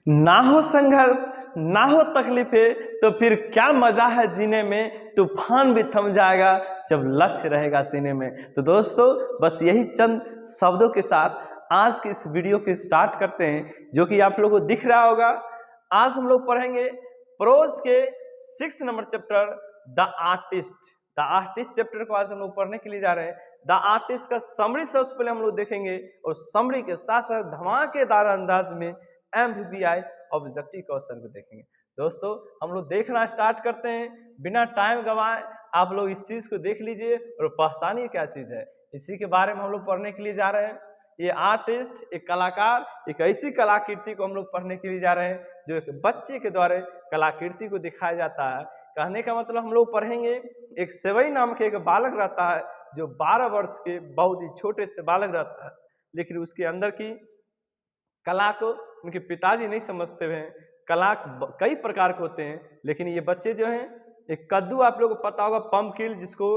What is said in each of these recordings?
ना हो संघर्ष, ना हो तकलीफें, तो फिर क्या मजा है जीने में। तूफान भी थम जाएगा जब लक्ष्य रहेगा सीने में। तो दोस्तों, बस यही चंद शब्दों के साथ आज की इस वीडियो को स्टार्ट करते हैं, जो कि आप लोगों को दिख रहा होगा। आज हम लोग पढ़ेंगे प्रोज के 6 number chapter the artist. The artist chapter को आज हम लोग पढ़ने के लिए जा रहे हैं। द आर्टिस्ट का समरी सबसे पहले हम लोग देखेंगे, और समरी के साथ साथ धमाकेदार अंदाज में MBBI ऑब्जेक्टिव क्वेश्चन को देखेंगे। दोस्तों, हम लोग देखना स्टार्ट करते हैं बिना टाइम गंवाए। आप लोग इस चीज को देख लीजिए और पहचानिए क्या चीज है। इसी के बारे में हम लोग पढ़ने के लिए जा रहे हैं। ये आर्टिस्ट, एक कलाकार, एक ऐसी कलाकृति को हम लोग पढ़ने के लिए जा रहे हैं जो एक बच्चे के द्वारा कलाकृति को दिखाया जाता है। कहने का मतलब हम लोग पढ़ेंगे, एक सेवई नाम के एक बालक रहता है जो 12 वर्ष के बहुत ही छोटे से बालक रहता है, लेकिन उसके अंदर की कला को उनके पिताजी नहीं समझते हैं। कला कई प्रकार के होते हैं, लेकिन ये बच्चे जो हैं, एक कद्दू, आप लोगों को पता होगा, पंपकिन, जिसको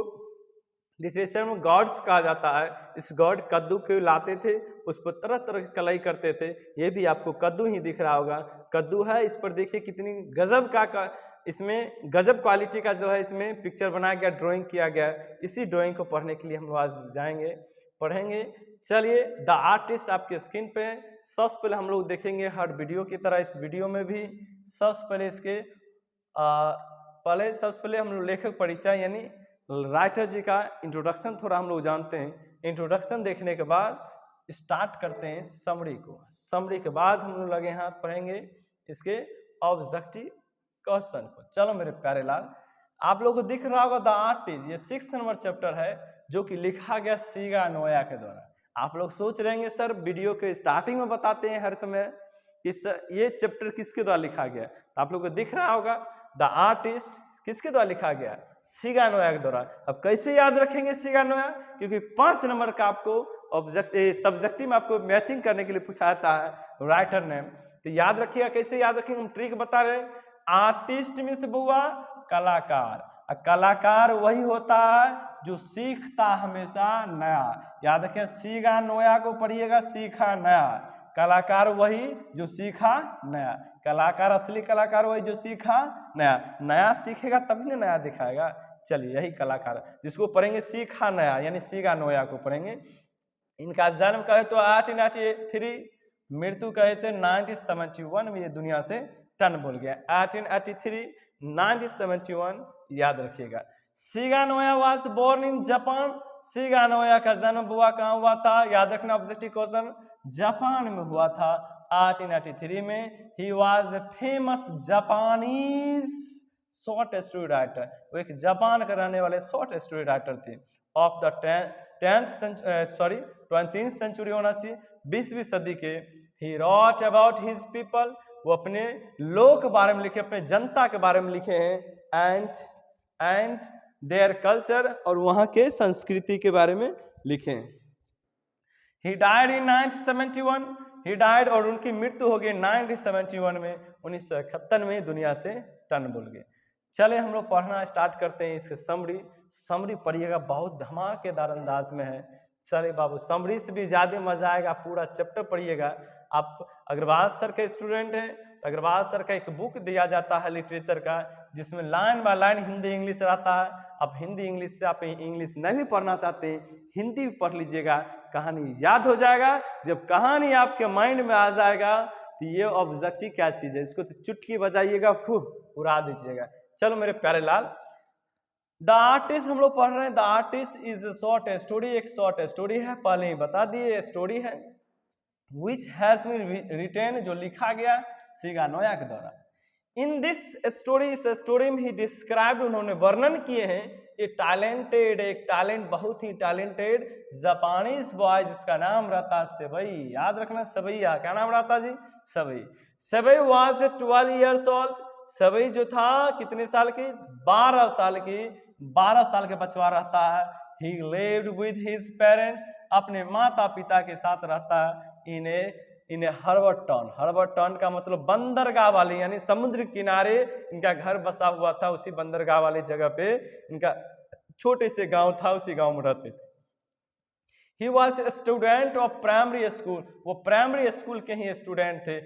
लिटरेचर में गॉड्स कहा जाता है। इस गॉड कद्दू को लाते थे, उस पर तरह तरह की कलाई करते थे। ये भी आपको कद्दू ही दिख रहा होगा, कद्दू है। इस पर देखिए कितनी गजब का इसमें गजब क्वालिटी का जो है इसमें पिक्चर बनाया गया, ड्राइंग किया गया। इसी ड्राइंग को पढ़ने के लिए हम लोग आज जाएंगे, पढ़ेंगे। चलिए, द आर्टिस्ट आपके स्क्रीन पे है। सबसे पहले हम लोग देखेंगे, हर वीडियो की तरह इस वीडियो में भी सबसे पहले इसके सबसे पहले हम लोग लेखक परिचय यानी राइटर जी का इंट्रोडक्शन थोड़ा हम लोग जानते हैं। इंट्रोडक्शन देखने के बाद स्टार्ट करते हैं समरी को। समरी के बाद हम लोग लगे हाथ पढ़ेंगे इसके ऑब्जेक्टिव क्वेश्चन को। चलो मेरे प्यारे लाल, आप लोगों को दिख रहा होगा द आर्टिस्ट, ये 6 नंबर चैप्टर है जो कि लिखा गया सीगा नोया के द्वारा। आप लोग सोच रहे हैं सर वीडियो के स्टार्टिंग में बताते हैं हर समय कि ये चैप्टर किसके द्वारा लिखा गया, तो आप लोग को दिख रहा होगा द आर्टिस्ट किसके द्वारा लिखा गया, सीगा नोया के द्वारा। अब कैसे याद रखेंगे सीगा नोया, क्योंकि 5 नंबर का आपको सब्जेक्टिव में आपको मैचिंग करने के लिए पूछा जाता है राइटर नेम। तो याद रखिएगा, कैसे याद रखेंगे, हम ट्रिक बता रहे हैं। आर्टिस्ट मीन्स बुआ कलाकार, कलाकार वही होता है जो सीखता हमेशा नया। याद रखें, सीगा नोया को पढ़िएगा, सीखा नया। कलाकार वही जो सीखा नया, कलाकार असली कलाकार वही जो सीखा नया। नया सीखेगा तभी ना नया दिखाएगा। चलिए, यही कलाकार जिसको पढ़ेंगे सीखा नया यानी सीगा नोया को पढ़ेंगे। इनका जन्म कहे तो 1883, मृत्यु कहे थे 1971 में ये दुनिया से टन बोल गया। 1883 1971 याद रखिएगा। Shiga Naoya was born in Japan. Shiga Naoya का जन्म हुआ कहाँ हुआ था, याद रखना ऑब्जेक्टिव क्वेश्चन, जापान में हुआ था 1883 में। He was famous Japanese short story writer, वो एक जापान का रहने वाले शॉर्ट स्टोरी राइटर थे। ऑफ द 20th सेंचुरी होना चाहिए, 20वीं सदी के। ही रॉट अबाउट हिज पीपल, वो अपने लोग के बारे में लिखे, अपने जनता के बारे में लिखे हैं। एंड देयर कल्चर, और वहां के संस्कृति के बारे में लिखे हैं। He died in 1971, he died, और उनकी मृत्यु हो गई 1971 में, 1971 में दुनिया से टन बोल गए। चले हम लोग पढ़ना स्टार्ट करते हैं इसके समरी पढ़िएगा, बहुत धमाकेदार अंदाज में है। चले बाबू, समरी से भी ज्यादा मजा आएगा, पूरा चैप्टर पढ़िएगा। आप अग्रवाल सर के स्टूडेंट हैं तो अग्रवाल सर का एक बुक दिया जाता है लिटरेचर का, जिसमें line by line Hindi English रहता है। अब हिंदी इंग्लिश से आप इंग्लिश नहीं भी पढ़ना चाहते हैं, हिंदी भी पढ़ लीजिएगा, कहानी याद हो जाएगा। जब कहानी आपके माइंड में आ जाएगा तो ये ऑब्जेक्टिव क्या चीज है, इसको तो चुटकी बजाइएगा, उड़ा दीजिएगा। चलो मेरे प्यारे लाल, द आर्टिस्ट हम लोग पढ़ रहे हैं। The artist is short story, एक शॉर्ट स्टोरी है, पहले ही बता दिए स्टोरी है। विच हैज बीन रिटेन, जो लिखा गया सीगा नोया के द्वारा। इन दिस स्टोरी, इस स्टोरी में ही डिस्क्राइब, उन्होंने वर्णन किए हैं ए टैलेंटेड, एक टैलेंट, बहुत ही टैलेंटेड जापानीज बॉय जिसका नाम रहता है सेवई। याद रखना, सेवैया, क्या नाम रहता जी, सेवई। सेवई वाज 12 years old, सेवई जो था कितने साल की, 12 साल की, 12 साल के बचवा रहता है। ही लिव्ड विद हिज पेरेंट्स, अपने माता पिता के साथ रहता है। इन्हें हार्बर टाउन का मतलब बंदरगाह वाली, यानी समुद्र किनारे इनका घर बसा हुआ था। उसी बंदरगाह वाली जगह पे इनका छोटे से गांव था, उसी गांव में रहते थे। He was a student of primary school, वो प्राइमरी स्कूल के ही स्टूडेंट थे।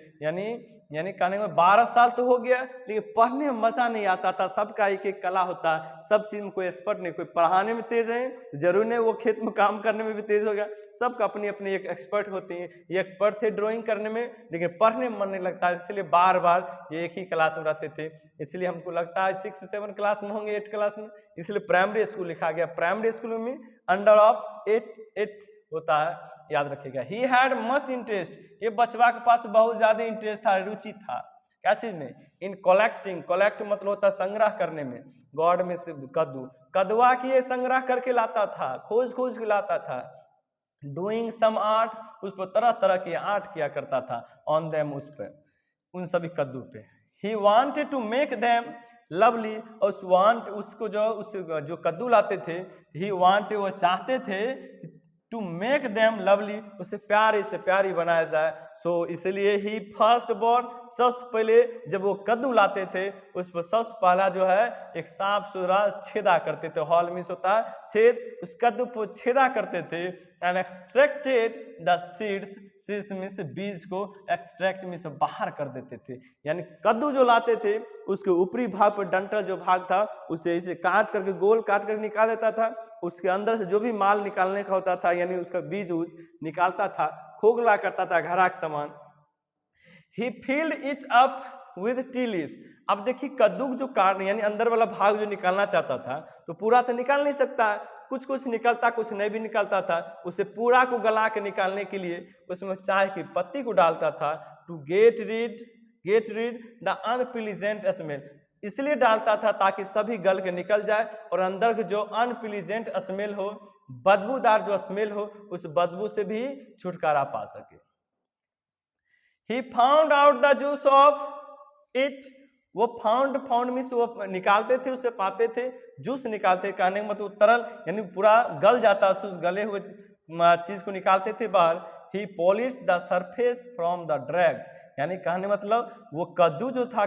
यानी कहने में 12 साल तो हो गया, लेकिन पढ़ने में मजा नहीं आता था। सबका एक एक कला होता है, सब चीज में कोई एक्सपर्ट नहीं। कोई पढ़ाने में तेज है, जरूर नहीं वो खेत में काम करने में भी तेज हो गया। सबका अपनी अपनी एक एक्सपर्ट होती है। ये एक्सपर्ट थे ड्राइंग करने में, लेकिन पढ़ने में मन नहीं लगता, इसलिए बार बार ये एक ही क्लास में रहते थे। इसलिए हमको लगता है 6 7 क्लास में होंगे, 8 क्लास में, इसलिए प्राइमरी स्कूल लिखा गया। प्राइमरी स्कूल में अंडर ऑफ 8 होता है, याद रखिएगा। ही हैड मच इंटरेस्ट, ये बचवा के पास बहुत ज्यादा इंटरेस्ट था, रुचि था। क्या चीज में? इन कलेक्टिंग, कलेक्ट मतलब होता है संग्रह करने में। गॉड में से कद्दू, कदवा की ये संग्रह करके लाता था, खोज खोज के लाता था। डूइंग सम आर्ट, उस पर तरह तरह की आर्ट किया करता था। ऑन देम, उस पर, उन सभी कद्दू पे। He wanted to make them lovely, और उसको जो कद्दू लाते थे, ही वांटेड, वो चाहते थे, टू मेक देम लवली, उसे प्यारी से प्यारी बनाया जाए। सो इसलिए ही फर्स्ट बॉर्न, सबसे पहले जब वो कद्दू लाते थे, उस पर सबसे पहला जो है एक साफ सुथरा छेदा करते थे। हॉल मिस होता है छेद, उस कद्दू पर छेदा करते थे। And extracted the seeds, seeds में से बीज को एक्सट्रैक्ट में से बाहर कर देते थे। यानी कद्दू जो लाते थे, उसके ऊपरी भाग पर डंठल जो भाग था, उसे इसे काट करके, गोल काट करके निकाल देता था। उसके अंदर से जो भी माल निकालने का होता था, यानी उसका बीज उज निकालता था, खोखला करता था घड़ा के समान। He filled it up with tea leaves. अब देखिए कद्दू जो काट, यानी अंदर वाला भाग जो निकालना चाहता था, तो पूरा तो निकाल नहीं सकता, कुछ कुछ निकलता, कुछ नहीं भी निकलता था। उसे पूरा को गला के निकालने के लिए उसमें चाय की पत्ती को डालता था। To get rid the unpleasant smell, इसलिए डालता था ताकि सभी गल के निकल जाए, और अंदर के जो अनप्लीजेंट स्मेल हो, बदबूदार जो स्मेल हो, उस बदबू से भी छुटकारा पा सके। He found out the juice of it, वो फाउंड मीन्स वो निकालते थे, उसे पाते थे, जूस निकालते, कहने का मतलब तरल, यानी पूरा गल जाता, उस गले हुए चीज को निकालते थे बाहर। He polish the surface from the drag, यानी कहने मतलब वो कद्दू जो था,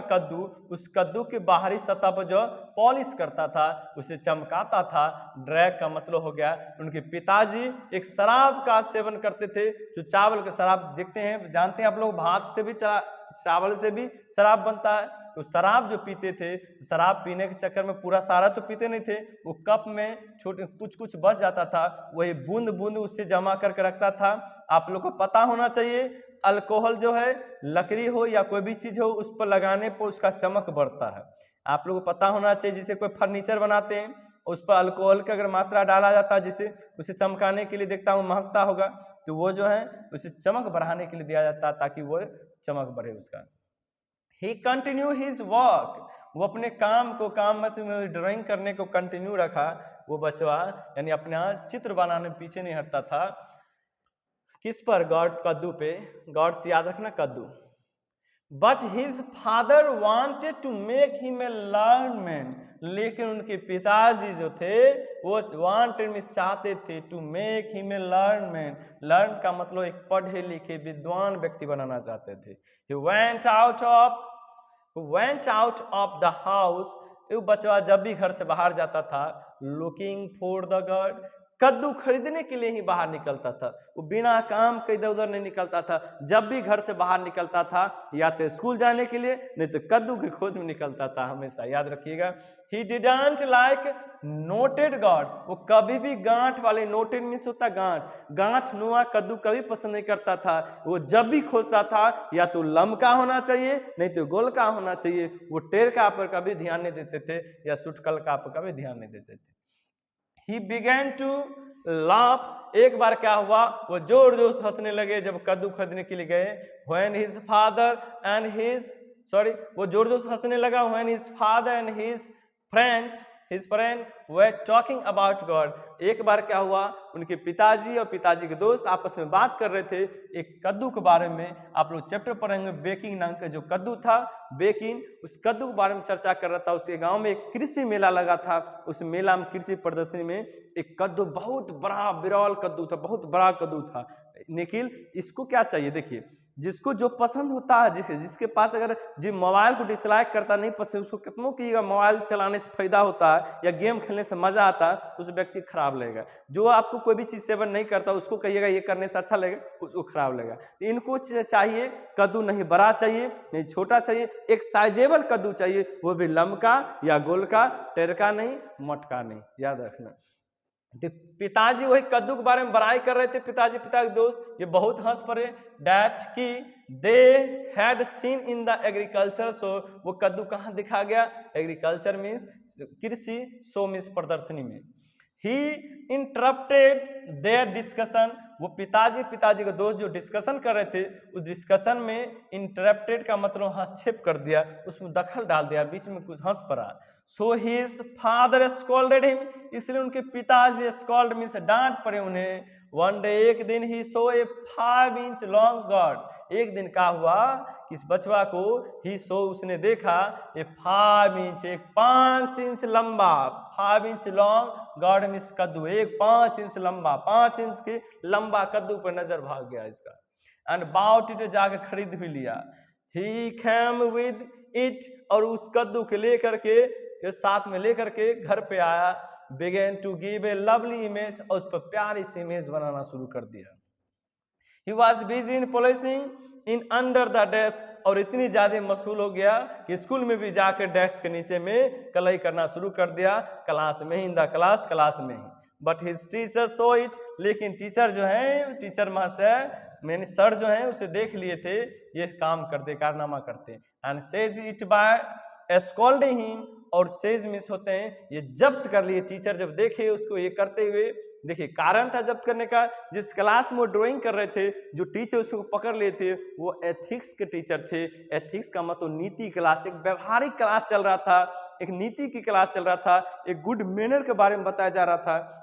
उस कद्दू के बाहरी सतह पर जो पॉलिश करता था, उसे चमकाता था। ड्रैग का मतलब हो गया, उनके पिताजी एक शराब का सेवन करते थे, जो चावल का शराब देखते हैं, जानते हैं आप लोग, भात से भी चावल से भी शराब बनता है। तो शराब जो पीते थे, शराब पीने के चक्कर में पूरा सारा तो पीते नहीं थे, वो कप में छोटे कुछ कुछ बच जाता था, वही बूंद बूंद उससे जमा करके रखता था। आप लोग को पता होना चाहिए, अल्कोहल जो है, लकड़ी हो या कोई भी चीज हो, उस पर लगाने पर उसका चमक बढ़ता है। आप लोग को पता होना चाहिए, जिसे कोई फर्नीचर बनाते हैं, उस पर अल्कोहल की अगर मात्रा डाला जाता है, जिसे उसे चमकाने के लिए, देखता हूँ महकता होगा, तो वो जो है उसे चमक बढ़ाने के लिए दिया जाता है, ताकि वो चमक बढ़े उसका। ही कंटिन्यू हिज वर्क, वो अपने काम में ड्राइंग करने को कंटिन्यू रखा। वो बचवा यानी अपना चित्र बनाने में पीछे नहीं हटता था। किस पर? गॉड, कद्दू पे। गॉड से याद रखना, कद्दू। But his father wanted to make him a learn man, लेकिन उनके पिताजी जो थे, वो वांटेड में चाहते थे, to make him a learn man. Learn का मतलब एक पढ़े लिखे विद्वान व्यक्ति बनाना चाहते थे। He went out of the house, वो बचवा जब भी घर से बाहर जाता था, looking for the gourd, कद्दू खरीदने के लिए ही बाहर निकलता था। वो बिना काम के इधर उधर नहीं निकलता था। जब भी घर से बाहर निकलता था, या तो स्कूल जाने के लिए, नहीं तो कद्दू की खोज में निकलता था हमेशा, याद रखिएगा। He didn't like knotted gourd, वो कभी भी गांठ वाले, knotted मीन्स होता गांठ नुआ कद्दू कभी पसंद नहीं करता था। वो जब भी खोजता था, या तो लमका होना चाहिए, नहीं तो गोलका होना चाहिए। वो टेरका पर कभी ध्यान नहीं देते थे, या सुटकलका पर कभी ध्यान नहीं देते थे। He began to laugh, एक बार क्या हुआ, वो जोर जोर से हंसने लगे जब कद्दू खरीदने के लिए गए। When his father and his वो जोर जोर से हंसने लगा। When his father and his friend were talking about God, एक बार क्या हुआ, उनके पिताजी और पिताजी के दोस्त आपस में बात कर रहे थे एक कद्दू के बारे में। आप लोग चैप्टर पढ़ेंगे, बेकिंग नाम का जो कद्दू था, बेकिंग, उस कद्दू के बारे में चर्चा कर रहा था। उसके गांव में एक कृषि मेला लगा था। उस मेला में, कृषि प्रदर्शनी में, एक कद्दू, बहुत बड़ा विरल कद्दू था, बहुत बड़ा कद्दू था। निखिल, इसको क्या चाहिए? देखिए, जिसको जो पसंद होता है, जिसके पास अगर जो मोबाइल को डिसलाइक करता नहीं पसंद, उसको कितनों की मोबाइल चलाने से फायदा होता है या गेम खेलने से मजा आता है, उस व्यक्ति खराब लगेगा। जो आपको कोई भी चीज सेवन नहीं करता उसको कहिएगा ये करने से अच्छा लगेगा, उसको खराब लगेगा। तो इनको चाहिए कद्दू नहीं बड़ा चाहिए नहीं छोटा चाहिए, एक साइजेबल कद्दू चाहिए, वो भी लम्का या गोल का, टेरका नहीं, मटका नहीं, याद रखना। तो पिताजी वही कद्दू के बारे में बड़ाई कर रहे थे, पिता के दोस्त, ये बहुत हंस पड़े डैट कि they had seen in the agriculture show. वो कद्दू कहाँ दिखा गया? एग्रीकल्चर मीन्स कृषि, शो मीन्स प्रदर्शनी में। ही इंटरप्टेड देयर डिस्कशन। वो पिताजी के दोस्त जो डिस्कशन कर रहे थे, उस डिस्कशन में इंटरप्टेड का मतलब हस्तक्षेप कर दिया, उसमें दखल डाल दिया, बीच में कुछ हंस पड़ा। So his father scolded him, इसलिए उनके पिताजी स्कॉल्ड मीन्स डांट पड़े उन्हें। वन डे, एक दिन, ही सो ए 5 इंच लॉन्ग गॉड। एक दिन क्या हुआ कि इस बचवा को ही सो उसने देखा ए 5 इंच, एक 5 इंच लंबा, 5 इंच लॉन्ग गॉड मीन्स कद्दू, एक 5 इंच लंबा, 5 इंच के लंबा कद्दू पर नजर भाग गया इसका। एंड बाउट इट, जाके खरीद भी लिया। ही कैम विद इट, और उस कद्दू के लेकर के साथ में लेकर के घर पे आया। Began to give a lovely image, और उस पर प्यारी सी इमेज बनाना शुरू कर दिया। He was busy in polishing in under the desk, और इतनी ज्यादा मशहूर हो गया कि स्कूल में भी जाकर डेस्क के नीचे में कलई करना शुरू कर दिया, क्लास में ही, इन द क्लास में ही। But his teacher saw it, लेकिन टीचर जो है, टीचर महाशय मैंने सर जो है उसे देख लिए थे ये काम करते, कारनामा करते। And says it by scolding him, और सेज मिस होते हैं ये जब्त कर लिए। टीचर जब देखे उसको ये करते हुए, देखिए कारण था जब्त करने का, जिस क्लास में वो ड्राइंग कर रहे थे, जो टीचर उसको पकड़ लिए थे वो एथिक्स के टीचर थे। एथिक्स का मतलब नीति क्लास, एक व्यवहारिक क्लास चल रहा था, एक नीति की क्लास चल रहा था, एक गुड मैनर के बारे में बताया जा रहा था।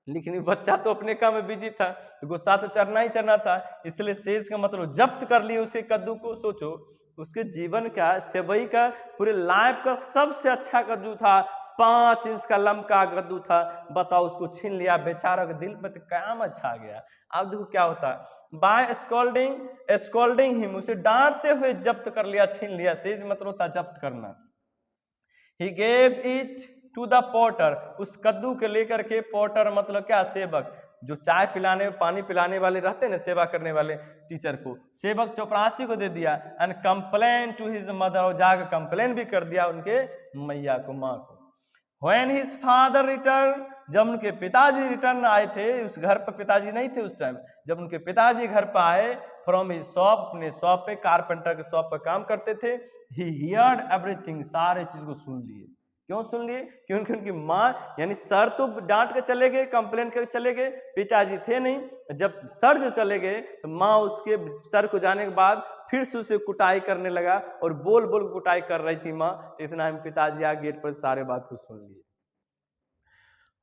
लेकिन बच्चा तो अपने काम में बिजी था, तो गुस्सा तो चढ़ना ही चढ़ना था, इसलिए सेज का मतलब जब्त कर लिए उसके कद्दू को। सोचो उसके जीवन का, सेवई का, पूरे लाइफ का सबसे अच्छा कद्दू था, 5 इंच का लंबा कद्दू था। बताओ उसको छीन लिया, बेचारा के दिल पर तो कयामत छा गया। अब देखो क्या होता है, बाय स्कॉल्डिंग हिम, उसे डांटते हुए जब्त कर लिया, छीन लिया। सेज मतलब होता जब्त करना। He gave it to the potter, उस कद्दू के लेकर के, पोटर मतलब क्या? सेवक, जो चाय पिलाने, पानी पिलाने वाले रहते हैं ना, सेवा करने वाले टीचर को, सेवक चपरासी को दे दिया। And complain to his mother, और जाकर कंप्लेन भी कर दिया उनके मैया को, माँ को। When his father returned, जब उनके पिताजी रिटर्न आए थे, उस घर पर पिताजी नहीं थे उस टाइम, जब उनके पिताजी घर पर आए फ्रॉम हिज शॉप, अपने शॉप पे, कारपेंटर के शॉप पर काम करते थे। ही हियर्ड एवरीथिंग, सारे चीज को सुन लिए। क्यों सुन लिए? क्योंकि उनकी माँ यानी सर तो डांट के चले गए, कंप्लेन करके चले गए, पिताजी थे नहीं। जब सर जो चले गए तो माँ उसके सर को जाने के बाद फिर से उसे कुटाई करने लगा, और बोल बोल कुटाई कर रही थी माँ। इतना हम पिताजी आ गेट पर सारे बात को सुन लिए।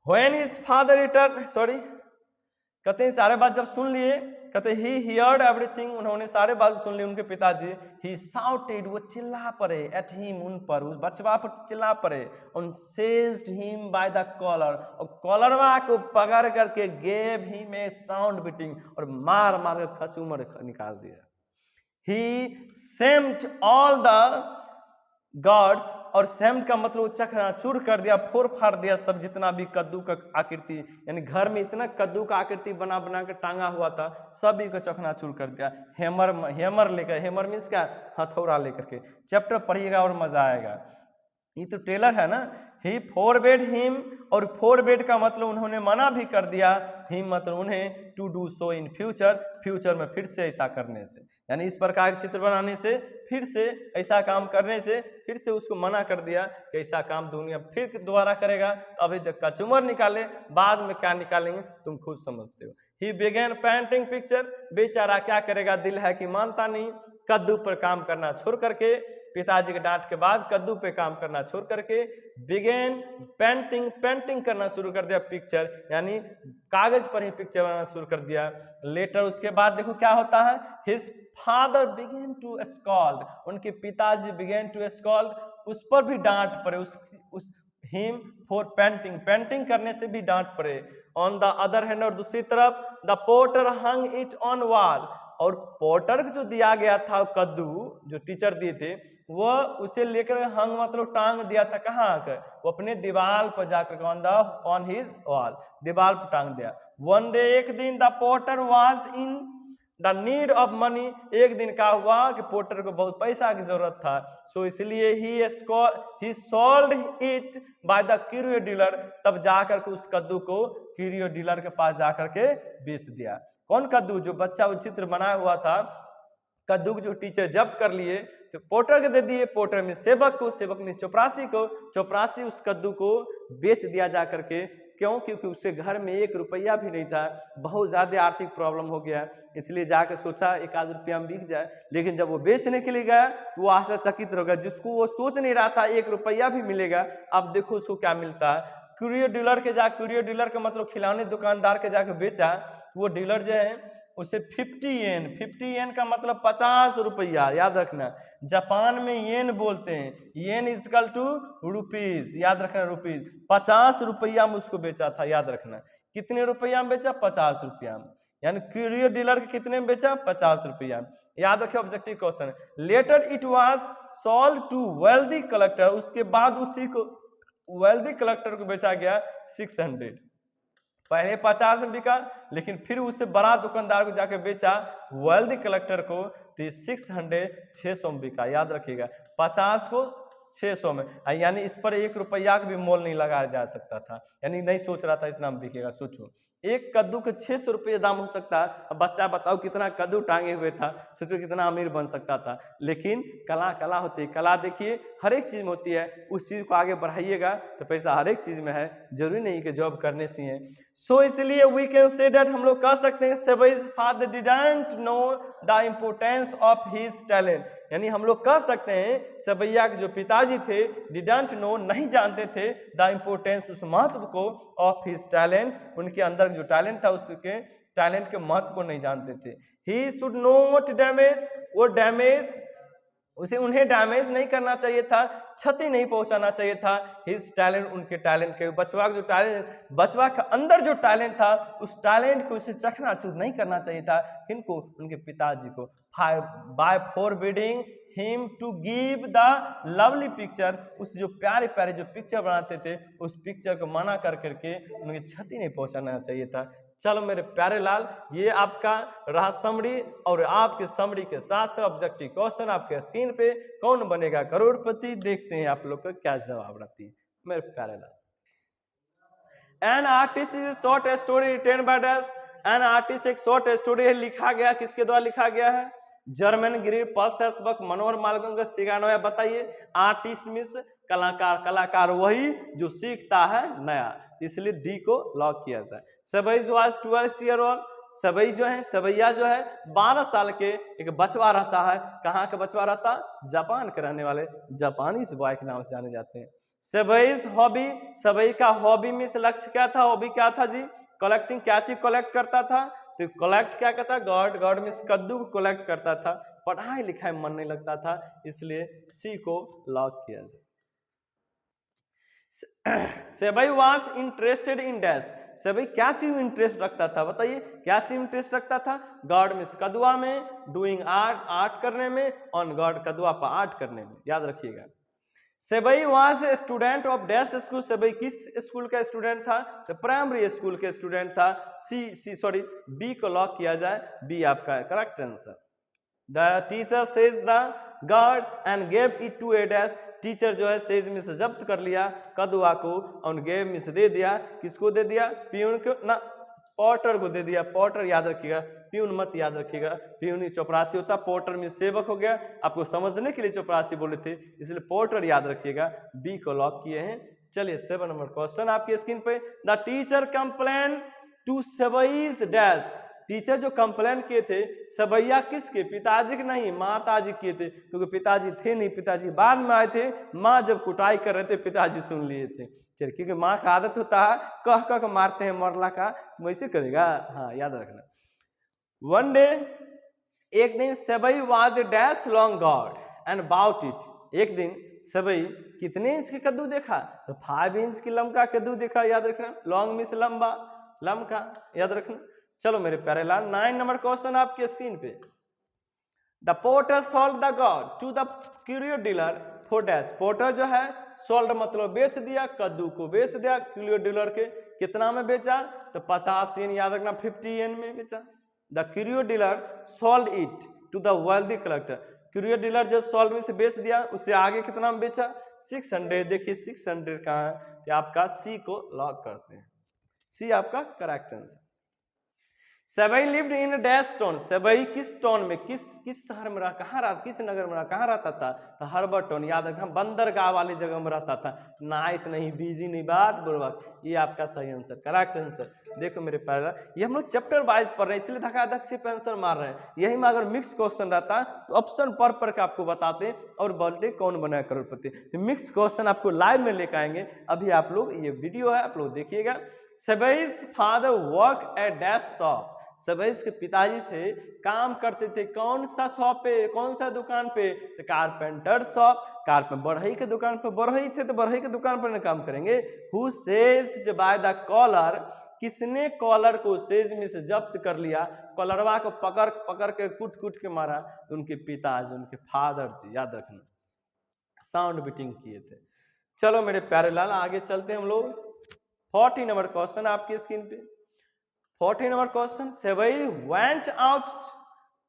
When his father returned, कहते हैं सारे बात जब सुन लिए, कहते he heard everything, उन्होंने सारे बात सुन ली उनके पिताजी। he shouted, वो चिल्ला पड़े, at him, उन पर, उस बचवा पर चिल्ला पड़े। on seized him by the collar, और कॉलरवा को पकड़ करके gave him a sound beating, और मार मार कर खचूमर निकाल दिया। he shamed all the gourds, और सेम्ड का मतलब चकनाचूर कर दिया, फोड़ फाड़ दिया सब जितना भी कद्दू का आकृति, यानी घर में इतना कद्दू का आकृति बना बना के टांगा हुआ था, सभी को चकनाचूर कर दिया। हेमर लेकर, हेमर मीन्स क्या? हथौड़ा लेकर के। चैप्टर पढ़िएगा और मजा आएगा। ये तो टेलर है ना। ही फोरबेड हिम, और फोरबेड का मतलब उन्होंने मना भी कर दिया, हिम मतलब उन्हें, to do so in future, future में फिर से ऐसा करने से, यानी इस प्रकार के चित्र बनाने से, फिर से ऐसा काम करने से, फिर से उसको मना कर दिया कि ऐसा काम दुनिया फिर दोबारा करेगा तो अभी तक कचूमर निकाले, बाद में क्या निकालेंगे तुम खुद समझते हो। ही बिगेन पेंटिंग पिक्चर, बेचारा क्या करेगा, दिल है कि मानता नहीं, कद्दू पर काम करना छोड़ करके, पिताजी के डांट के बाद कद्दू पे काम करना छोड़ करके बिगेन पेंटिंग करना शुरू कर दिया, पिक्चर यानी कागज पर ही पिक्चर बनाना शुरू कर दिया। लेटर उसके बाद देखो क्या होता है, his father began to scold, उनके पिताजी बिगेन टू स्कॉल्ड, उस पर भी डांट पड़े, उस हिम फॉर पेंटिंग करने से भी डांट पड़े। ऑन द अदर हैंड, और दूसरी तरफ the porter hung it on wall, और पोटर को जो दिया गया था कद्दू जो टीचर दिए थे वो उसे लेकर हंग मतलब टांग दिया था कहाँ आकर, वो अपने दीवार पर जाकर ऑन हिज वॉल, दीवार पर टांग दिया। वन डे एक दिन the potter was in the need of money, एक दिन का हुआ कि पोटर को बहुत पैसा की जरूरत था, सो इसलिए ही sold it by the curio dealer, तब जाकर के उस कद्दू को क्यूरियो डीलर के पास जाकर के बेच दिया। कौन कद्दू? जो बच्चा वो चित्र बनाया हुआ था कद्दू को जो टीचर जब्त कर लिए तो पोटर को दे दिए, पोटर में सेवक को, सेवक में चपरासी को, चपरासी उस कद्दू को बेच दिया जा करके। क्यों? क्योंकि उसके घर में 1 रुपया भी नहीं था, बहुत ज्यादा आर्थिक प्रॉब्लम हो गया, इसलिए जाकर सोचा 1 रुपया में बिक जाए। लेकिन जब वो बेचने के लिए गया तो वो आश्चर्यचकित हो गया, जिसको वो सोच नहीं रहा था 1 रुपया भी मिलेगा, अब देखो उसको क्या मिलता है। क्यूरियो डीलर का मतलब खिलौने दुकानदार के जाकर बेचा, वो डीलर जो है उसे 50 येन का मतलब 50 रुपया, याद रखना। जापान में येन बोलते हैं, येन इजकल टू रुपीज, याद रखना रुपीज। 50 रुपया में उसको बेचा था, याद रखना। कितने रुपया में बेचा? 50 रुपया में, यानी क्यूरियो डीलर के कितने में बेचा? 50 रुपया। याद रखे objective question. Later it was sold to wealthy collector, उसके बाद उसी को वेल्दी कलेक्टर को बेचा गया 600। पहले 50 में बिका, लेकिन फिर उसे बड़ा दुकानदार को जाकर बेचा वेल्दी कलेक्टर को, तो 600 में बिका। याद रखिएगा 50 को 600 में, यानी इस पर 1 रुपया का भी मोल नहीं लगाया जा सकता था, यानी नहीं सोच रहा था इतना में बिकेगा। सोचो एक कद्दू के 600 रुपये दाम हो सकता है। अब बच्चा बताओ कितना कद्दू टांगे हुए था, सोचो कितना अमीर बन सकता था। लेकिन कला होती है, कला देखिए हर एक चीज में होती है, उस चीज को आगे बढ़ाइएगा तो पैसा हर एक चीज में है, जरूरी नहीं कि जॉब करने से है। सो इसलिए वी कैन से दैट, हम लोग कह सकते हैं Sebai's father didn't know the importance of his talent, यानी हम लोग कह सकते हैं सबैया के जो पिताजी थे डिडंट नो, नहीं जानते थे, द इम्पोर्टेंस, उस महत्व को, ऑफ हिज टैलेंट, उनके अंदर जो टैलेंट था उसके टैलेंट के महत्व को नहीं जानते थे। ही शुड नॉट डैमेज, वो डैमेज उन्हें डैमेज नहीं करना चाहिए था, क्षति नहीं पहुंचाना चाहिए था। हिज टैलेंट, उनके टैलेंट के, बचवा जो टैलेंट, बचवा के अंदर जो टैलेंट था उस टैलेंट को उसे चकनाचूर नहीं करना चाहिए था। किनको? उनके पिताजी को। By forbidding him to give the lovely picture, उस जो प्यारे प्यारे जो पिक्चर बनाते थे उस पिक्चर को मना कर करके उन्हें क्षति नहीं पहुंचाना चाहिए था। चलो मेरे प्यारे लाल, ये आपका रहा समरी, और आपके समरी के साथ ऑब्जेक्टिव क्वेश्चन आपके स्क्रीन पे, कौन बनेगा करोड़पति, देखते हैं आप लोग का क्या जवाब रहती है मेरे प्यारे लाल। An artist is short story written by dash, an artist एक शॉर्ट स्टोरी है, लिखा गया किसके द्वारा लिखा गया है? जर्मन ग्रीक पल्सबक मनोहर मालगम का सिखाना है। बताइए आर्टिस्ट मीन्स कलाकार, कलाकार वही जो सीखता है नया, इसलिए डी को लॉक किया जाए। सबई वाज 12 ईयर ओल्ड, सबई जो है, सबैया जो है 12 साल के एक बचवा रहता है। कहाँ का बचवा रहता? जापान के रहने वाले, जापानीज बॉय के नाम से जाने जाते हैं। सबईज हॉबी, सबई का हॉबी मीन्स लक्ष्य क्या था? हॉबी क्या था जी? कलेक्टिंग, क्या चीज कलेक्ट करता था? तो कलेक्ट क्या करता? गॉड मीन्स कद्दू को कलेक्ट करता था। पढ़ाई लिखाई मन नहीं लगता था, इसलिए सी को लॉक किया जाए। सेबई वाज इंटरेस्टेड इन डैश, सेबई क्या चीज में इंटरेस्ट रखता था? बताइए क्या चीज में इंटरेस्ट रखता था? गॉड मीन्स कदुआ में, डूइंग आर्ट करने में, ऑन गॉड कदुआ पर आर्ट करने में, याद रखिएगा। Seibei was a student of dash school, Seibei किस स्कूल का स्टूडेंट था? तो प्राइमरी स्कूल के स्टूडेंट था। बी को लॉक किया जाए, बी आपका correct answer. The teacher seize the gourd and gave it to a dash, teacher जो है सेज में से जब्त कर लिया कदुआ को, और गेव में से दे दिया, किसको दे दिया? प्यून को ना, पॉटर को दे दिया। पॉटर याद रखिएगा, प्यून मत याद रखिएगा, प्यून ही चपरासी होता, पॉटर में सेवक हो गया। आपको समझने के लिए चपरासी बोले थे, इसलिए पॉटर याद रखिएगा। बी को लॉक किए हैं। चलिए 7 नंबर क्वेश्चन आपकी स्क्रीन पे। The teacher complain to Seibei's dash, teacher जो कंप्लेन किए थे सबैया किसके? पिताजी के नहीं, माता जी किए थे, क्योंकि पिताजी थे नहीं, पिताजी बाद में आए थे। माँ जब कुटाई कर रहे थे पिताजी सुन लिए थे। चलिए, क्योंकि माँ का आदत होता है कह कह मारते हैं मरला का, वैसे करेगा, हाँ याद रखना। वन डे, एक दिन, Seibei was dash long gourd and bout it, एक दिन सबई कितने इंच के कद्दू देखा? तो 5 इंच की लंबा कद्दू देखा, याद रखना। लॉन्ग मीन्स लंबा, लंबा याद रखना। चलो मेरे प्यारे लाल 9 नंबर क्वेश्चन आपके स्क्रीन पे। The porter sold the gourd to the curio dealer for dash. Porter जो है सोल्ड मतलब बेच दिया, कद्दू को बेच दिया क्यूरियो डीलर के, कितना में बेचा तो 50 येन, याद रखना 50 येन में बेचा। The curio dealer sold it to the wealthy collector. Curio dealer जो सोल्ड में से बेच दिया, उससे आगे कितना में बेचा 600। देखिए 600 कहाँ है, तो आपका सी को लॉक करते हैं, सी आपका correct answer. Seibei lived in dash town. Seibei किस टाउन में, किस शहर में रहा, कहाँ रहा, किस नगर में रहा, कहाँ रहता था तो हर्बर टाउन, याद रखना बंदरगाह वाली जगह में रहता था। नाइस नहीं, बीजी नहीं, बात बुर्बक, ये आपका सही आंसर, करेक्ट आंसर। देखो मेरे प्यारे, ये हम लोग चैप्टर वाइज पढ़ रहे हैं इसलिए धकाधक से आंसर मार रहे हैं। यही में अगर मिक्स क्वेश्चन रहता तो ऑप्शन पर के आपको बताते और बोलते कौन बना करोड़पति। तो मिक्स क्वेश्चन आपको लाइव में लेकर आएंगे। अभी आप लोग ये वीडियो है आप लोग देखिएगा। Seibei's father work at dash shop. Seibei's के पिताजी थे, काम करते थे कौन सा शॉप पे, कौन सा दुकान पे, तो कारपेंटर शॉप। बढ़ई के दुकान पर, बढ़ई थे तो बढ़ई के दुकान पर काम करेंगे। Who seized by the collar. किसने कॉलर को सेज में से जब्त कर लिया, कॉलरवा को पकड़ के कूट के मारा, उनके पिताजी, उनके फादर जी, याद रखना साउंड बीटिंग किए थे। चलो मेरे प्यारे लाल आगे चलते हैं हम लोग। 40 नंबर क्वेश्चन आपकी स्क्रीन पे। 40 number question, Seibei went out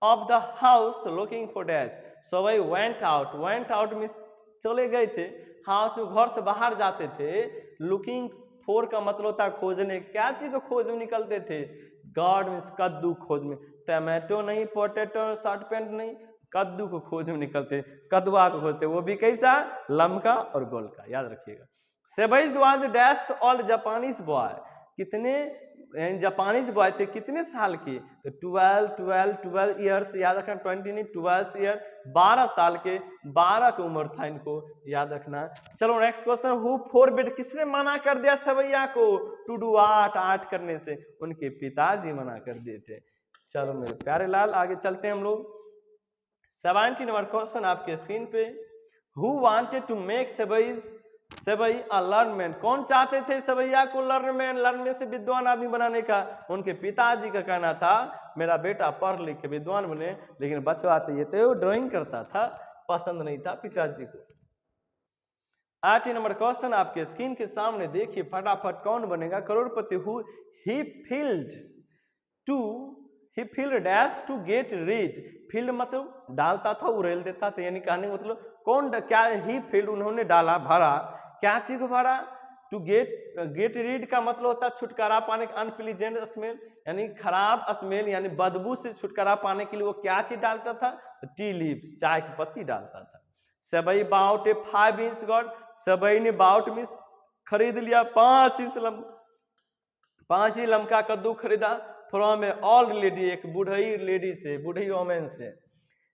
of the house looking for dash. Seibei went out means चले गए थे, हाउस में घर से बाहर जाते थे। लुकिंग फॉर का मतलब होता है खोजने, क्या चीज को खोज में निकलते थे, गॉड मीन्स कद्दू खोज में, टमाटो नहीं, पोटैटो शर्ट पैंट नहीं, कद्दू को खोज में निकलते, कद्दुआ को खोजते, वो भी कैसा, लमका और गोल का, याद रखिएगा। सेबई's was dash all Japanese boy. कितने जापानीज बॉय थे, कितने साल के, तो 12 ईयर्स, याद रखना 20 नहीं 12 ईयर, 12 साल के, 12 की उम्र था इनको, याद रखना। चलो नेक्स्ट क्वेश्चन, हु फोरबिड, किसने मना कर दिया सेवैया को टू डू आर्ट करने से, उनके पिताजी मना कर दिए थे। चलो मेरे प्यारे लाल आगे चलते हैं हम लोग। 70 नंबर क्वेश्चन आपके स्क्रीन पे। हु वांटेड टू मेक सेबई अ लर्नमैन। कौन चाहते थे सेवैया को लर्नमैन से विद्वान आदमी बनाने का, उनके पिताजी का कहना था मेरा बेटा पढ़ लिख के विद्वान बने, लेकिन बचवा तो ये तो ड्राइंग करता था, पसंद नहीं था पिताजी को। 8 नंबर क्वेश्चन आपके स्क्रीन के सामने देखिए फटाफट, Kaun Banega Crorepati. Who he filled dash to get read. Filled मतलब डालता था, उड़ेल देता था, यानी कहने मतलब कौन, क्या ही फील्ड उन्होंने डाला, भरा, क्या चीज को भरा, टू गेट रीड का मतलब होता है छुटकारा पाने, अनप्लीजेंट स्मेल यानी खराब स्मेल यानी बदबू से छुटकारा पाने के लिए वो क्या चीज डालता था, टी लीव्स, चाय की पत्ती डालता था। सेबई बाउट ए 5 इंच गॉड। सेबई ने बाउट मीन्स खरीद लिया 5 इंच 5 ही लमका कद्दू खरीदा फ्रॉम ए ओल्ड लेडी, एक बुढ़ई लेडी से, बुढ़ई वोमेन से।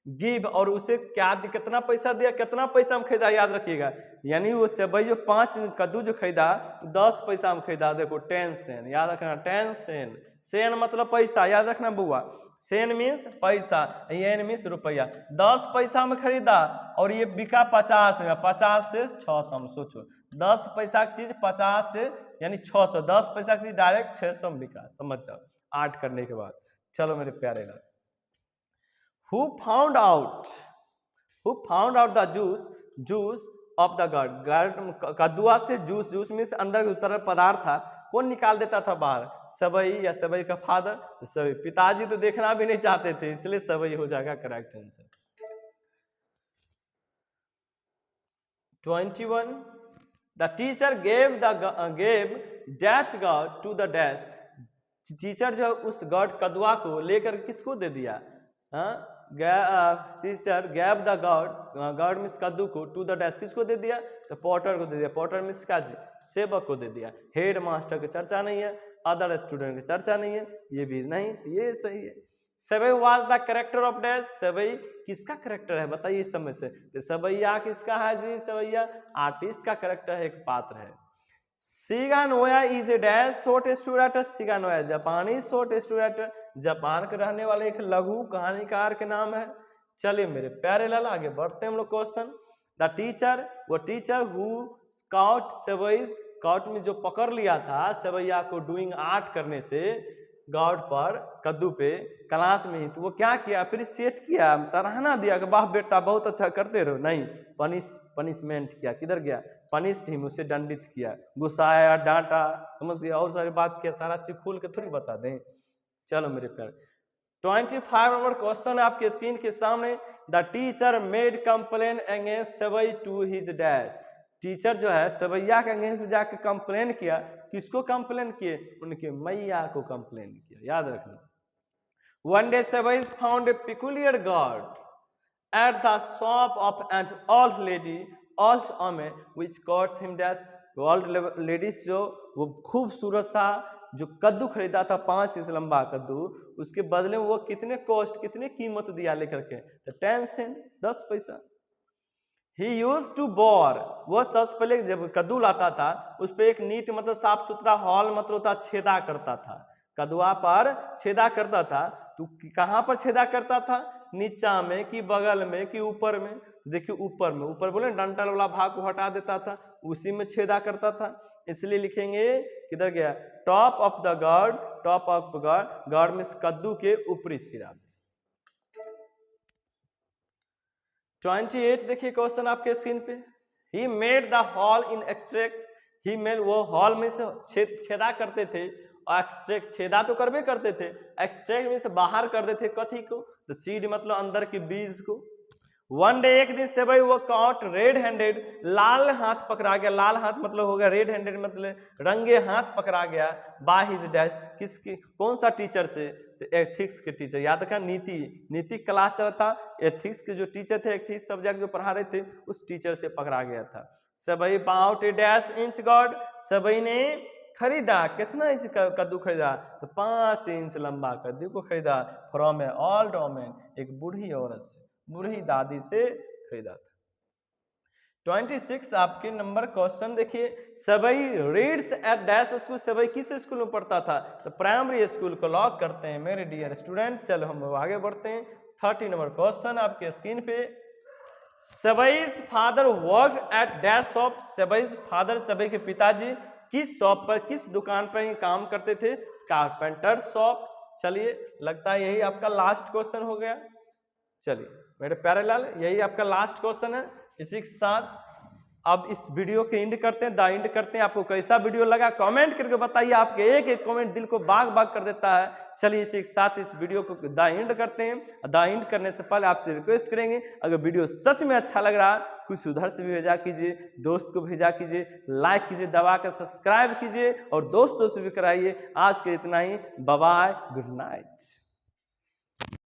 गिव, और उसे क्या, कितना पैसा दिया, कितना पैसा में खरीदा, याद रखिएगा, यानी वो सेबई जो 5 कद्दू जो खरीदा 10 पैसा में खरीदा, देखो 10 सेन, याद रखना 10 सेन, सेन मतलब पैसा, याद रखना बुआ, सेन मीन्स पैसा, एन मीन्स रुपया, 10 पैसा में खरीदा और ये बिका 50 में, 50 से 600 में, सोचो 10 पैसा की चीज 50 से यानी 600, 10 पैसा की चीज डायरेक्ट 600 में बिका, समझ जाओ 8 करने के बाद। चलो मेरे प्यारे लाल, Who found out the juice of the gourd। कद्दुआ से जूस में से अंदर उतर पदार्थ था, कौन निकाल देता था बाहर, सेबई या सेबई का फादर, सेबई। पिताजी तो देखना भी नहीं चाहते थे, इसलिए सेबई हो जाएगा correct answer. 21 The teacher gave that gourd to the dash। Teacher जो उस गॉड कद्दुआ को लेकर किसको दे दिया, teacher gave the God miss कद्दू को टू द डैश, किसको दे दिया, तो पॉटर को दे दिया, पॉटर मिस का जी सेवक को दे दिया। हेड मास्टर की चर्चा नहीं है, अदर स्टूडेंट की चर्चा नहीं है, ये भी नहीं, ये सही है। Seibei was the character of dash. Seibei किसका कैरेक्टर है बताइए इस समय से, तो सेवैया किसका है जी, सेवैया आर्टिस्ट का कैरेक्टर है, एक पात्र है। Shiga Naoya is a dash short story. Shiga Naoya जापानी शॉर्ट स्टोरी, जापान के रहने वाले एक लघु कहानीकार के नाम है। चलिए मेरे प्यारे लाल आगे बढ़ते हैं हम लोग क्वेश्चन। द टीचर, वो टीचर हु काउट सेबई, काउट में जो पकड़ लिया था सेवैया को डूइंग आर्ट करने से, गॉड पर, कद्दू पे क्लास में ही। तो वो क्या किया, अप्रिशिएट किया, सराहना दिया कि वाह बेटा बहुत अच्छा करते रहो। नहीं, पनिशमेंट किया, किधर गया, पनिश्ड हिम, उसे दंडित किया, गुस्साया, डांटा, समझ गया, और सारी बात किया। सारा चीज खोल के थोड़ी बता दें। चलो मेरे प्यार, 25 नंबर क्वेश्चन है आपके स्क्रीन के सामने। The teacher made complain against Seibei to his dash. Teacher जो है सेवैया के अगेंस्ट में जाके कंप्लेन किया। किसको कंप्लेन किए, उनके मैया को कंप्लेन किया, याद रखना। One day Seibei found a peculiar gourd at the shop of an old lady, old woman which costs him dash. Old ladies जो वो खूबसूरत सा जो कद्दू खरीदा था 5 इंच लंबा कद्दू, उसके बदले में वो कितने कॉस्ट, कितने कीमत दिया लेकर के, तो 10 सेंट, 10 पैसा। He used to bore, वो सबसे पहले जब कद्दू लाता था उस पर एक नीट मतलब साफ सुथरा हॉल मतलब होता छेदा करता था, कद्दुआ पर छेदा करता था। तो कहाँ पर छेदा करता था, नीचा में कि बगल में कि ऊपर में। देखिए ऊपर में, ऊपर बोले डंठल वाला भाग को हटा देता था, उसी में छेदा करता था। इसलिए लिखेंगे किधर गया, top of the God, top of God, God means कद्दू के ऊपरी सिरा। 28 देखिए क्वेश्चन आपके स्क्रीन पे। He made the hall in extract. He made, वो हॉल में से छेदा करते थे, और एक्सट्रैक्ट छेदा तो करबे करते थे, एक्सट्रैक्ट में से बाहर कर देते कथी को, द सीड मतलब अंदर के बीज को। वन डे, एक दिन सेवई वो कॉट रेड हैंडेड, लाल हाथ पकड़ा गया। लाल हाथ मतलब हो गया रेड हैंडेड मतलब रंगे हाथ पकड़ा गया, बाय हिज डैड, किसकी, कौन सा टीचर से, तो एथिक्स के टीचर। याद रखा, नीति क्लास चला था, एथिक्स के जो टीचर थे, एथिक्स सब्जेक्ट जो पढ़ा रहे थे, उस टीचर से पकड़ा गया था। Seibei bought a dash inch gourd, Seibei ने खरीदा, कितना इंच कद्दू खरीदा, तो 5 इंच लंबा कद्दू को खरीदा, फ्रॉम ए ओल्ड वुमन, एक बूढ़ी औरत से, बूढ़ी दादी से खरीदा था। 26 आपके नंबर क्वेश्चन देखिए। सेवई रीड्स एट डैश स्कूल। सेवई किस स्कूल में पढ़ता था, तो प्राइमरी स्कूल को लॉक करते हैं मेरे डियर स्टूडेंट। चलो हम आगे बढ़ते हैं। 30 नंबर क्वेश्चन आपके स्क्रीन पे। सेवई's father work at dash shop. सेवई's फादर, सेवई के पिताजी किस शॉप पर, किस दुकान पर काम करते थे, कारपेंटर शॉप। चलिए लगता है यही आपका लास्ट क्वेश्चन हो गया। चलिए मेरे प्यारे लाल, यही आपका लास्ट क्वेश्चन है। इसी के साथ अब इस वीडियो के एंड करते हैं, द एंड करते हैं। आपको कैसा वीडियो लगा कमेंट करके बताइए, आपके एक एक कमेंट दिल को बाग बाग कर देता है। चलिए इसी के साथ इस वीडियो को द एंड करते हैं। द एंड करने से पहले आपसे रिक्वेस्ट करेंगे, अगर वीडियो सच में अच्छा लग रहा है, कुछ उधर से भी भेजा कीजिए, दोस्त को भेजा कीजिए, लाइक कीजिए, दबा कर सब्सक्राइब कीजिए, और दोस्तों से भी कराइए। आज के इतना ही, बाय बाय, गुड नाइट।